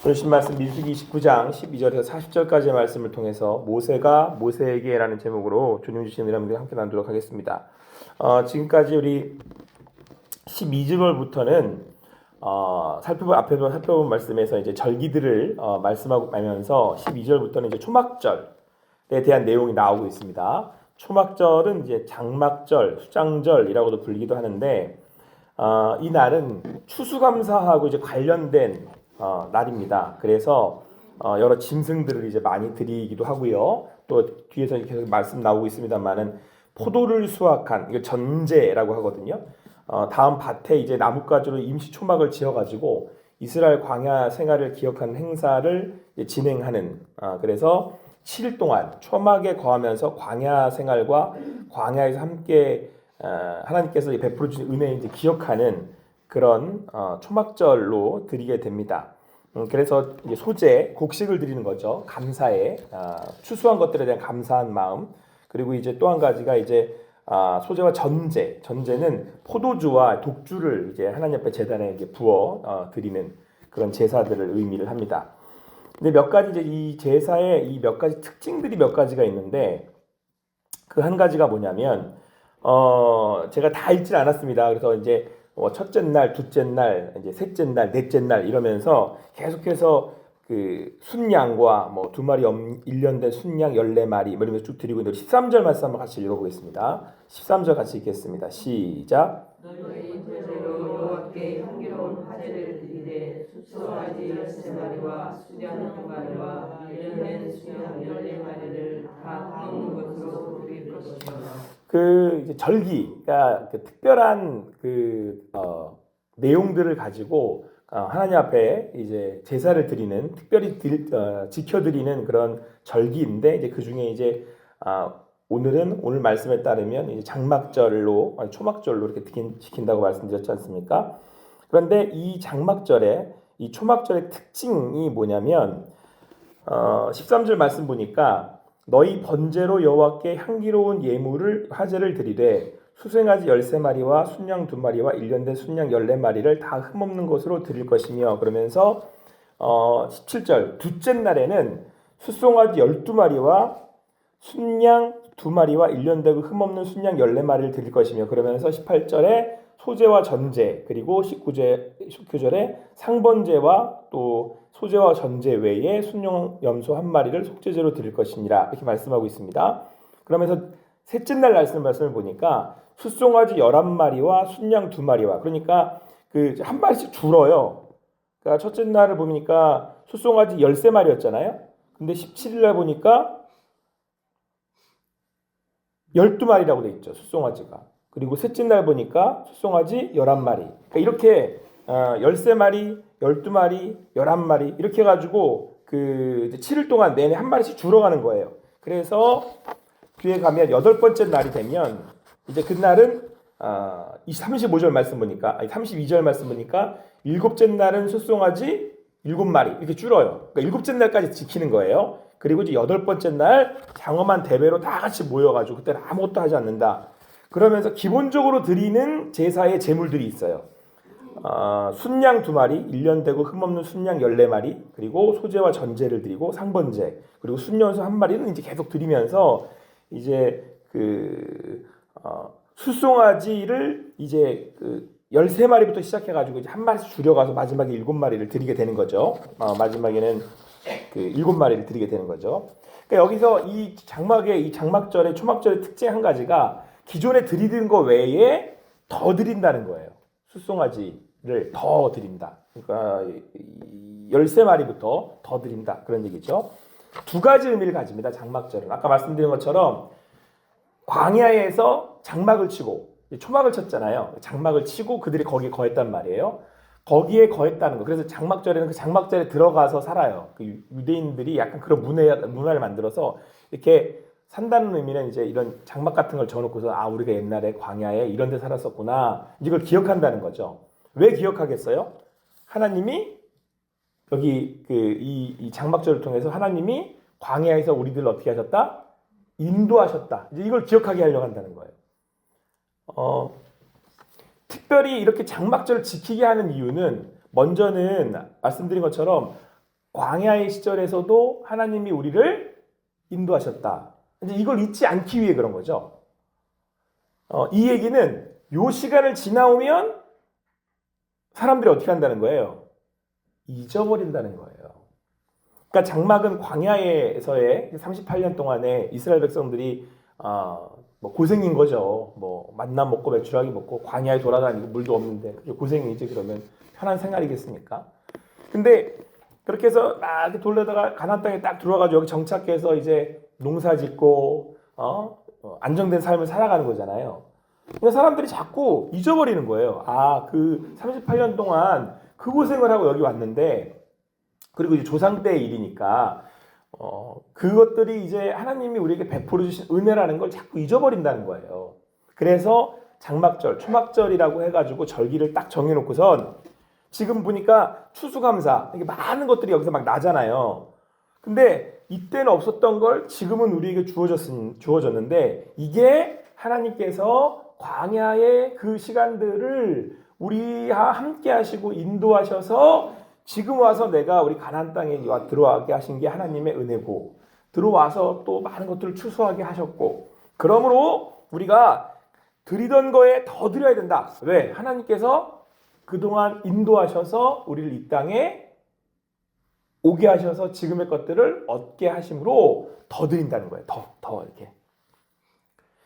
오늘 신 말씀 민수기 29장 12절에서 40절까지의 말씀을 통해서 모세가 모세에게라는 제목으로 주님 주신 은혜를 함께 나누도록 하겠습니다. 지금까지 우리 12절부터는 앞에 살펴본 말씀에서 이제 절기들을 말씀하고 가면서 12절부터는 이제 초막절에 대한 내용이 나오고 있습니다. 초막절은 이제 장막절, 수장절이라고도 불리기도 하는데 이 날은 추수감사하고 이제 관련된 날입니다. 그래서 여러 짐승들을 이제 많이 드리기도 하고요. 또 뒤에서 계속 말씀 나오고 있습니다만은 포도를 수확한 이거 전제라고 하거든요. 다음 밭에 이제 나뭇가지로 임시 초막을 지어가지고 이스라엘 광야 생활을 기억하는 행사를 진행하는 그래서 7일 동안 초막에 거하면서 광야 생활과 광야에서 함께 하나님께서 베풀어 주신 은혜를 이제 기억하는 그런 초막절로 드리게 됩니다. 그래서 이제 소재, 곡식을 드리는 거죠. 감사에 추수한 것들에 대한 감사한 마음. 그리고 이제 또 한 가지가 이제 소재와 전제. 전제는 포도주와 독주를 이제 하나님 앞에 제단에 이제 부어 드리는 그런 제사들을 의미를 합니다. 근데 몇 가지 이제 이 제사의 이 몇 가지 특징들이 몇 가지가 있는데 그 한 가지가 뭐냐면 제가 다 읽진 않았습니다. 그래서 이제 첫째 날, 둘째 날, 이제 셋째 날, 넷째 날 이러면서 계속해서 그 순양과 뭐 2마리 1년 된 순양 14마리 이러면서 쭉 드리고 있는데 13절 말씀 한번 같이 읽어보겠습니다. 13절 같이 읽겠습니다. 시작. 너희 번제로 여호와께 향기로운 화제를 드리되 수소가지 13마리와 수양 2마리와 1년 수양 14마리를 다 먹는 것으로 드릴 것이며 그 이제 절기가 그 특별한 내용들을 가지고 하나님 앞에 이제 제사를 드리는 특별히 지켜드리는 그런 절기인데 이제 그 중에 이제 오늘 말씀에 따르면 이제 장막절로 초막절로 이렇게 지킨다고 말씀드렸지 않습니까? 그런데 이 장막절에 이 초막절의 특징이 뭐냐면 13절 말씀 보니까 너희 번제로 여호와께 향기로운 예물을 화제를 드리되 수송아지 13마리와 순양 2마리와 1년 된 순양 14마리를 다 흠없는 것으로 드릴 것이며 그러면서 17절 둘째 날에는 수송아지 12마리와 순양 2마리와 1년 되고 흠없는 순양 14마리를 드릴 것이며 그러면서 18절에 소제와 전제 그리고 19절에 상번제와 또 소제와 전제 외에 순양 염소 1마리를 속죄제로 드릴 것이니라 이렇게 말씀하고 있습니다. 그러면서 셋째 날 말씀을 보니까 숫송아지 11마리와 순양 2마리와 그러니까 그 한 마리씩 줄어요. 그러니까 첫째 날을 보니까 숫송아지 13마리였잖아요. 근데 17일 날 보니까 12마리라고 돼 있죠. 숫송아지가. 그리고 셋째 날 보니까 숫송아지 11마리. 그러니까 이렇게 13마리, 12마리, 11마리 이렇게 해가지고 그 7일 동안 내내 한 마리씩 줄어가는 거예요. 그래서 뒤에 가면 8번째 날이 되면 이제 그날은 35절 말씀 보니까 32절 말씀 보니까 7째 날은 숫송아지 7마리 이렇게 줄어요. 그러니까 7째 날까지 지키는 거예요. 그리고 이제 8번째 날 장엄한 대회로 다 같이 모여가지고 그때는 아무것도 하지 않는다. 그러면서 기본적으로 드리는 제사의 제물들이 있어요. 순양 2마리, 1년 되고 흠없는 순양 14마리, 그리고 소제와 전제를 드리고 상번제, 그리고 순년소 1마리는 이제 계속 드리면서 이제 숫송아지를 이제 13마리부터 시작해가지고 이제 한 마리씩 줄여가서 마지막에 7마리를 드리게 되는 거죠. 마지막에는 7마리를 드리게 되는 거죠. 그러니까 여기서 이 장막절의 초막절의 특징 한 가지가 기존에 드리던 거 외에 더 드린다는 거예요. 숫송아지를 더 드린다. 그러니까 13마리부터 더 드린다. 그런 얘기죠. 두 가지 의미를 가집니다. 장막절은. 아까 말씀드린 것처럼 광야에서 장막을 치고 초막을 쳤잖아요. 장막을 치고 그들이 거기에 거했단 말이에요. 거기에 거했다는 거. 그래서 장막절에는 그 장막절에 들어가서 살아요. 그 유대인들이 약간 그런 문화를 만들어서 이렇게 산다는 의미는 이제 이런 장막 같은 걸 지어놓고서 우리가 옛날에 광야에 이런 데 살았었구나. 이걸 기억한다는 거죠. 왜 기억하겠어요? 하나님이 여기 이 장막절을 통해서 하나님이 광야에서 우리들을 어떻게 하셨다? 인도하셨다. 이제 이걸 기억하게 하려고 한다는 거예요. 특별히 이렇게 장막절을 지키게 하는 이유는 먼저는 말씀드린 것처럼 광야의 시절에서도 하나님이 우리를 인도하셨다. 이제 이걸 잊지 않기 위해 그런 거죠. 이 얘기는 요 시간을 지나오면 사람들이 어떻게 한다는 거예요? 잊어버린다는 거예요. 그러니까 장막은 광야에서의 38년 동안에 이스라엘 백성들이 뭐 고생인 거죠. 뭐 만나 먹고 메추라기 먹고 광야에 돌아다니고 물도 없는데 고생이지. 그러면 편한 생활이겠습니까? 근데 그렇게 해서 막 이렇게 돌려다가 가나안 땅에 딱 들어와가지고 여기 정착해서 이제 농사짓고 안정된 삶을 살아가는 거잖아요. 근데 사람들이 자꾸 잊어버리는 거예요. 그 38년 동안 그 고생을 하고 여기 왔는데, 그리고 이제 조상 때의 일이니까 그것들이 이제 하나님이 우리에게 베풀어 주신 은혜라는 걸 자꾸 잊어버린다는 거예요. 그래서 장막절, 초막절이라고 해가지고 절기를 딱 정해놓고선 지금 보니까 추수감사 이게 많은 것들이 여기서 막 나잖아요. 근데 이때는 없었던 걸 지금은 우리에게 주어졌는데, 이게 하나님께서 광야의 그 시간들을 우리와 함께 하시고 인도하셔서 지금 와서 내가 우리 가나안 땅에 들어가게 하신 게 하나님의 은혜고, 들어와서 또 많은 것들을 추수하게 하셨고, 그러므로 우리가 드리던 거에 더 드려야 된다. 왜? 하나님께서 그동안 인도하셔서 우리를 이 땅에 오게 하셔서 지금의 것들을 얻게 하심으로 더 드린다는 거예요. 더 이렇게.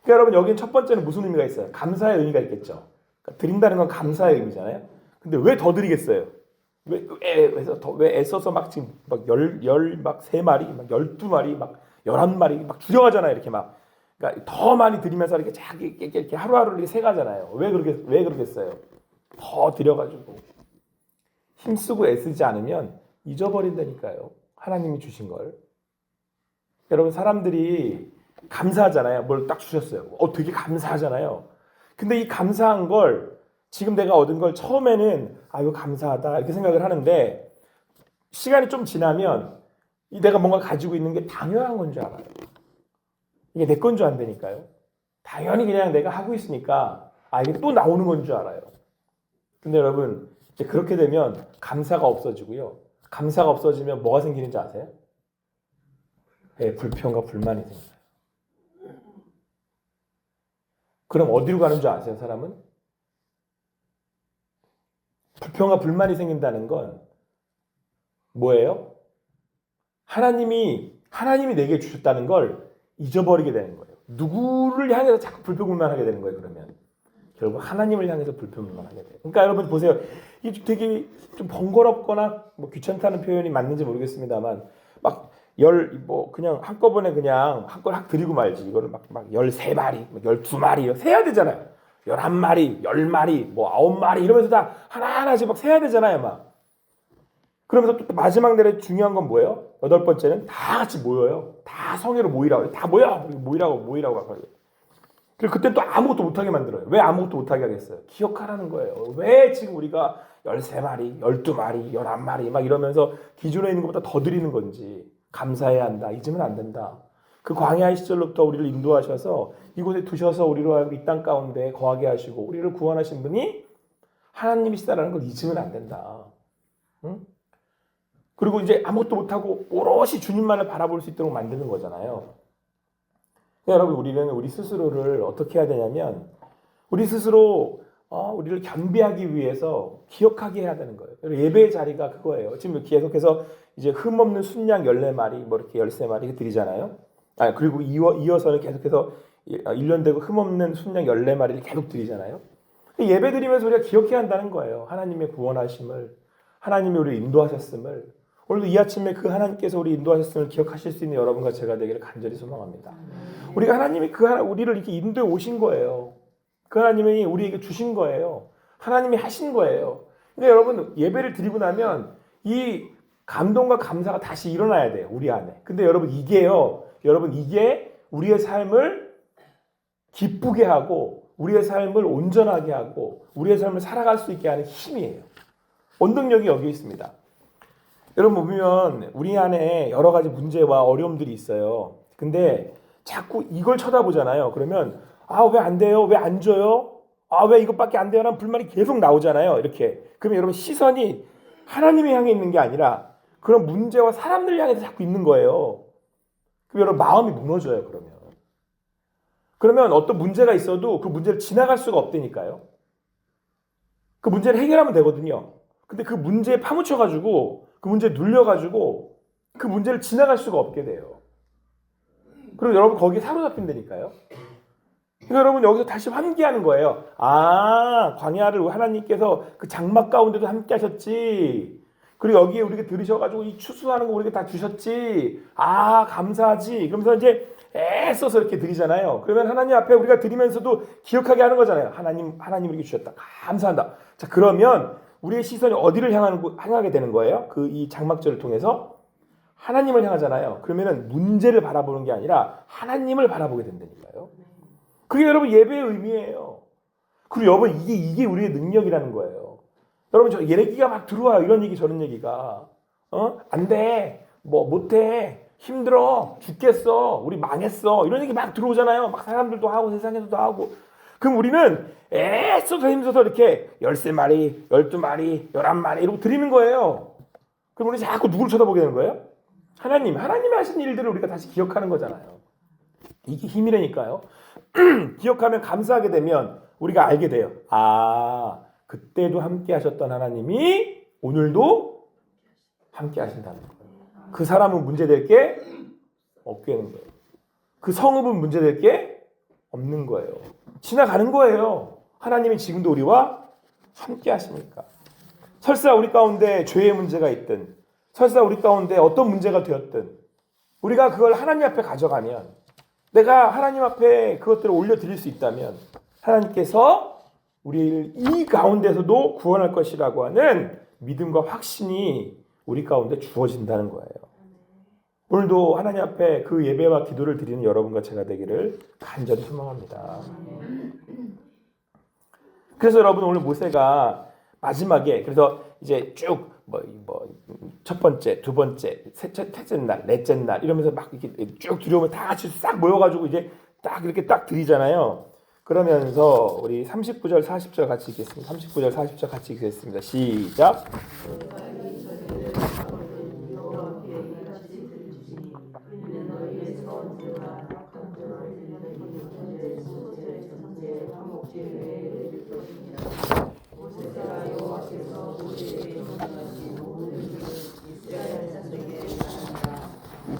그러니까 여러분, 여기는 첫 번째는 무슨 의미가 있어요? 감사의 의미가 있겠죠. 그러니까 드린다는 건 감사의 의미잖아요. 근데 왜 더 드리겠어요? 왜 애써서 막 지금 막 막 3마리, 막 12마리, 막 11마리 막 죽여가잖아요. 이렇게 막. 그러니까 더 많이 드리면서 이렇게 하루하루 이렇게 세가잖아요. 왜 그러겠어요? 더 드려가지고 힘쓰고 애쓰지 않으면 잊어버린다니까요. 하나님이 주신 걸. 여러분, 사람들이 감사하잖아요. 뭘 딱 주셨어요. 되게 감사하잖아요. 근데 이 감사한 걸, 지금 내가 얻은 걸 처음에는 이거 감사하다 이렇게 생각을 하는데, 시간이 좀 지나면 내가 뭔가 가지고 있는 게 당연한 건 줄 알아요. 이게 내 건 줄 안다니까요. 당연히 그냥 내가 하고 있으니까 이게 또 나오는 건 줄 알아요. 근데 여러분, 이제 그렇게 되면 감사가 없어지고요. 감사가 없어지면 뭐가 생기는지 아세요? 불평과 불만이 생겨요. 그럼 어디로 가는 줄 아세요, 사람은? 불평과 불만이 생긴다는 건 뭐예요? 하나님이 내게 주셨다는 걸 잊어버리게 되는 거예요. 누구를 향해서 자꾸 불평불만하게 되는 거예요, 그러면. 결국 하나님을 향해서 불평불만하게 돼요. 그러니까 여러분 보세요. 이게 되게 좀 번거롭거나 귀찮다는 표현이 맞는지 모르겠습니다만, 그냥 한꺼번에 그냥 한 걸 확 드리고 말지. 이거를 막 13마리, 12마리 세야 되잖아요. 11마리, 10마리, 9마리 이러면서 다 하나하나씩 막 세야 되잖아요, 막. 그러면서 또 마지막 날에 중요한 건 뭐예요? 8번째는 다 같이 모여요. 다 성회로 모이라고. 다 모이라고 하거든요. 그리고 그때 또 아무것도 못하게 만들어요. 왜 아무것도 못하게 하겠어요? 기억하라는 거예요. 왜 지금 우리가 13마리, 12마리, 11마리 막 이러면서 기존에 있는 것보다 더 드리는 건지 감사해야 한다. 잊으면 안 된다. 그 광야의 시절로부터 우리를 인도하셔서 이곳에 두셔서 우리로 이 땅 가운데 거하게 하시고 우리를 구원하신 분이 하나님이시다라는 걸 잊으면 안 된다. 응? 그리고 이제 아무것도 못하고 오롯이 주님만을 바라볼 수 있도록 만드는 거잖아요. 여러분, 우리는 우리 스스로를 어떻게 해야 되냐면, 우리 스스로 우리를 겸비하기 위해서 기억하게 해야 되는 거예요. 예배의 자리가 그거예요. 지금 계속해서 이제 흠없는 순양 14마리, 이렇게 13마리 드리잖아요. 그리고 이어서는 계속해서 1년 되고 흠없는 순양 14마리를 계속 드리잖아요. 예배 드리면서 우리가 기억해야 한다는 거예요. 하나님의 구원하심을, 하나님이 우리를 인도하셨음을. 오늘도 이 아침에 그 하나님께서 우리 인도하셨음을 기억하실 수 있는 여러분과 제가 되기를 간절히 소망합니다. 우리가 하나님이 우리를 이렇게 인도해 오신 거예요. 그 하나님이 우리에게 주신 거예요. 하나님이 하신 거예요. 근데 여러분, 예배를 드리고 나면 이 감동과 감사가 다시 일어나야 돼요, 우리 안에. 근데 여러분, 이게 우리의 삶을 기쁘게 하고 우리의 삶을 온전하게 하고 우리의 삶을 살아갈 수 있게 하는 힘이에요. 원동력이 여기 있습니다. 여러분 보면 우리 안에 여러 가지 문제와 어려움들이 있어요. 근데 자꾸 이걸 쳐다보잖아요. 그러면 왜 안 돼요? 왜 안 줘요? 왜 이것밖에 안 돼요? 라는 불만이 계속 나오잖아요. 이렇게. 그러면 여러분, 시선이 하나님을 향해 있는 게 아니라 그런 문제와 사람들 향해서 자꾸 있는 거예요. 그럼 여러분 마음이 무너져요. 그러면 어떤 문제가 있어도 그 문제를 지나갈 수가 없다니까요. 그 문제를 해결하면 되거든요. 근데 그 문제에 파묻혀가지고 그 문제에 눌려가지고 그 문제를 지나갈 수가 없게 돼요. 그리고 여러분 거기에 사로잡힌다니까요. 그러니까 여러분 여기서 다시 환기하는 거예요. 아, 광야를 하나님께서 그 장막 가운데도 함께 하셨지. 그리고 여기에 우리가 들으셔가지고 이 추수하는 거 우리가 다 주셨지. 아, 감사하지. 그러면서 이제 애써서 이렇게 드리잖아요. 그러면 하나님 앞에 우리가 드리면서도 기억하게 하는 거잖아요. 하나님 우리에게 주셨다. 감사한다. 자, 그러면 우리의 시선이 어디를 향하게 되는 거예요? 그 이 장막절을 통해서 하나님을 향하잖아요. 그러면은 문제를 바라보는 게 아니라 하나님을 바라보게 된다니까요. 그게 여러분 예배의 의미예요. 그리고 여러분 이게 우리의 능력이라는 거예요. 여러분 저 얘기가 막 들어와요. 이런 얘기 저런 얘기가. 안 돼. 뭐 못해. 힘들어. 죽겠어. 우리 망했어. 이런 얘기 막 들어오잖아요. 막 사람들도 하고 세상에서도 하고. 그럼 우리는 애써서 힘써서 이렇게 13마리, 12마리, 11마리 이러고 드리는 거예요. 그럼 우리 자꾸 누구를 쳐다보게 되는 거예요? 하나님이 하신 일들을 우리가 다시 기억하는 거잖아요. 이게 힘이라니까요. 기억하면 감사하게 되면 우리가 알게 돼요. 아, 그때도 함께 하셨던 하나님이 오늘도 함께 하신다는 거예요. 그 사람은 문제될 게 없게 되는 거예요. 그 성읍은 문제될 게 없는 거예요. 지나가는 거예요. 하나님이 지금도 우리와 함께 하시니까. 설사 우리 가운데 죄의 문제가 있든 설사 우리 가운데 어떤 문제가 되었든 우리가 그걸 하나님 앞에 가져가면 내가 하나님 앞에 그것들을 올려드릴 수 있다면 하나님께서 우리를 이 가운데서도 구원할 것이라고 하는 믿음과 확신이 우리 가운데 주어진다는 거예요. 오늘도 하나님 앞에 그 예배와 기도를 드리는 여러분과 제가 되기를 간절히 소망합니다. 그래서 여러분 오늘 모세가 마지막에 그래서 이제 쭉 첫 번째, 두 번째, 셋째 날, 넷째 날 이러면서 막 이렇게 쭉 들여오면 다 같이 싹 모여가지고 이제 딱 이렇게 딱 드리잖아요. 그러면서 우리 39절, 40절 같이 읽겠습니다. 39절, 40절 같이 읽겠습니다. 시작.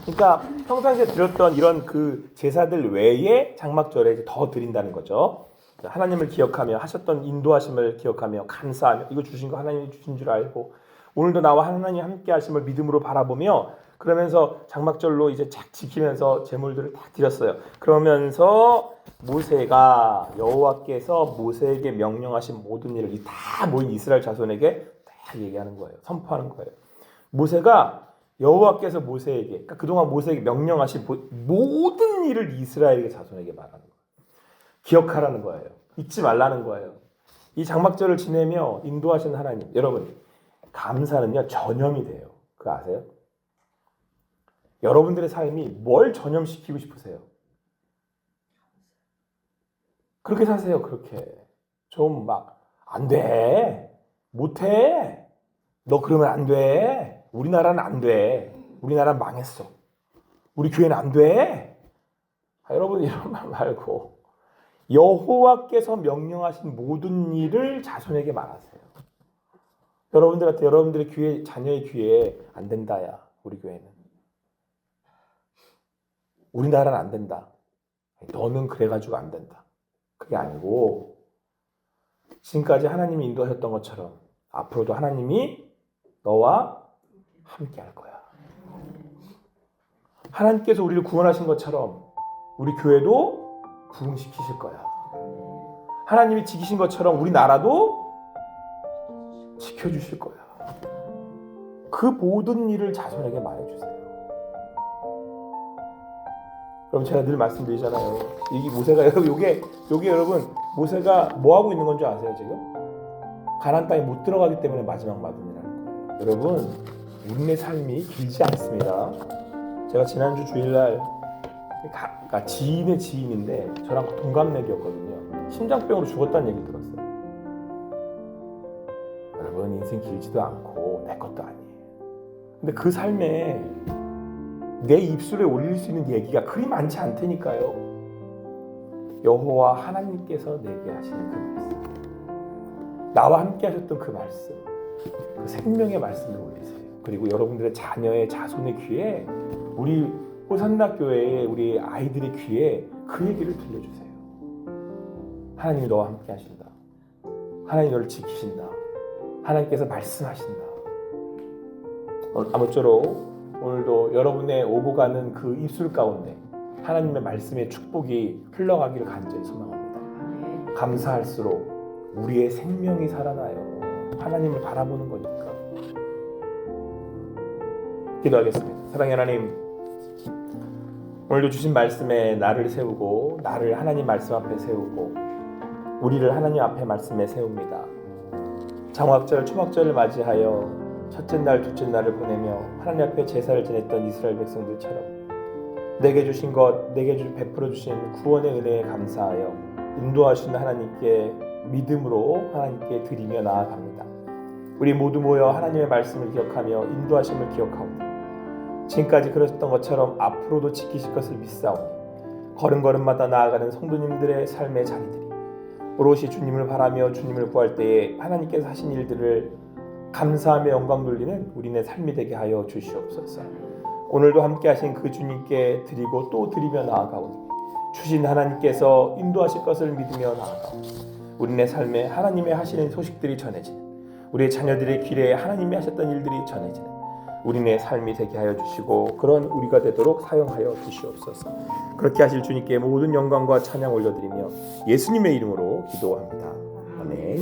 그러니까 평상시에 드렸던 이런 그 제사들 외에 장막절에 이제 더 드린다는 거죠. 하나님을 기억하며 하셨던 인도하심을 기억하며 감사하며 이거 주신 거 하나님이 주신 줄 알고 오늘도 나와 하나님 함께 하심을 믿음으로 바라보며 그러면서 장막절로 이제 착 지키면서 제물들을 다 드렸어요. 그러면서 모세가 여호와께서 모세에게 명령하신 모든 일을 다 모인 이스라엘 자손에게 다 얘기하는 거예요. 선포하는 거예요. 모세가 여호와께서 모세에게 그러니까 그동안 모세에게 명령하신 모든 일을 이스라엘 자손에게 말하는 거예요. 기억하라는 거예요. 잊지 말라는 거예요. 이 장막절을 지내며 인도하신 하나님. 여러분 감사는요 전염이 돼요. 그거 아세요? 여러분들의 삶이 뭘 전염시키고 싶으세요? 그렇게 사세요. 그렇게 좀 막 안 돼. 못해. 너 그러면 안 돼. 우리나라는 안 돼. 우리나라는 망했어. 우리 교회는 안 돼. 여러분 이런 말 말고 여호와께서 명령하신 모든 일을 자손에게 말하세요. 여러분들한테 여러분들의 귀에 자녀의 귀에 안 된다야. 우리 교회는. 우리나라는 안 된다. 너는 그래가지고 안 된다. 그게 아니고 지금까지 하나님이 인도하셨던 것처럼 앞으로도 하나님이 너와 함께 할 거야. 하나님께서 우리를 구원하신 것처럼 우리 교회도 부흥시키실 거야. 하나님이 지키신 것처럼 우리 나라도 지켜주실 거야. 그 모든 일을 자손에게 말해주세요. 그럼 제가 늘 말씀드리잖아요. 이게 모세가 요게 여러분 모세가 뭐 하고 있는 건 줄 아세요 지금? 가나안 땅에 못 들어가기 때문에 마지막 말씀이라는 거예요. 여러분 우리의 삶이 길지 않습니다. 제가 지난주 주일날 그러니까 지인의 지인인데 저랑 동갑내기였거든요. 심장병으로 죽었다는 얘기 들었어요. 여러분 인생 길지도 않고 내 것도 아니에요. 근데 그 삶에 내 입술에 올릴 수 있는 얘기가 그리 많지 않다니까요. 여호와 하나님께서 내게 하시는 그 말씀, 나와 함께 하셨던 그 말씀, 그 생명의 말씀을 올리세요. 그리고 여러분들의 자녀의 자손의 귀에, 우리 호산나 교회의 우리 아이들의 귀에 그 얘기를 들려주세요. 하나님이 너와 함께 하신다. 하나님이 너를 지키신다. 하나님께서 말씀하신다. 아무쪼록 오늘도 여러분의 오고 가는 그 입술 가운데 하나님의 말씀의 축복이 흘러가기를 간절히 소망합니다. 감사할수록 우리의 생명이 살아나요. 하나님을 바라보는 거니까. 기도하겠습니다. 사랑의 하나님, 오늘도 주신 말씀에 나를 세우고, 나를 하나님 말씀 앞에 세우고, 우리를 하나님 앞에 말씀에 세웁니다. 장막절, 초막절을 맞이하여 첫째 날, 둘째 날을 보내며 하나님 앞에 제사를 지냈던 이스라엘 백성들처럼 내게 주신 것, 내게 베풀어 주신 구원의 은혜에 감사하여 인도하시는 하나님께 믿음으로 하나님께 드리며 나아갑니다. 우리 모두 모여 하나님의 말씀을 기억하며 인도하심을 기억하오니 지금까지 그러셨던 것처럼 앞으로도 지키실 것을 믿사오니 걸음걸음마다 나아가는 성도님들의 삶의 자리들이 오롯이 주님을 바라며 주님을 구할 때에 하나님께서 하신 일들을 감사하며 영광 돌리는 우리네 삶이 되게 하여 주시옵소서. 오늘도 함께 하신 그 주님께 드리고 또 드리며 나아가오니 주신 하나님께서 인도하실 것을 믿으며 나아가오니 우리네 삶에 하나님의 하시는 소식들이 전해지는, 우리의 자녀들의 길에 하나님이 하셨던 일들이 전해지는 우리네 삶이 되게 하여 주시고 그런 우리가 되도록 사용하여 주시옵소서. 그렇게 하실 주님께 모든 영광과 찬양 올려드리며 예수님의 이름으로 기도합니다. 아멘.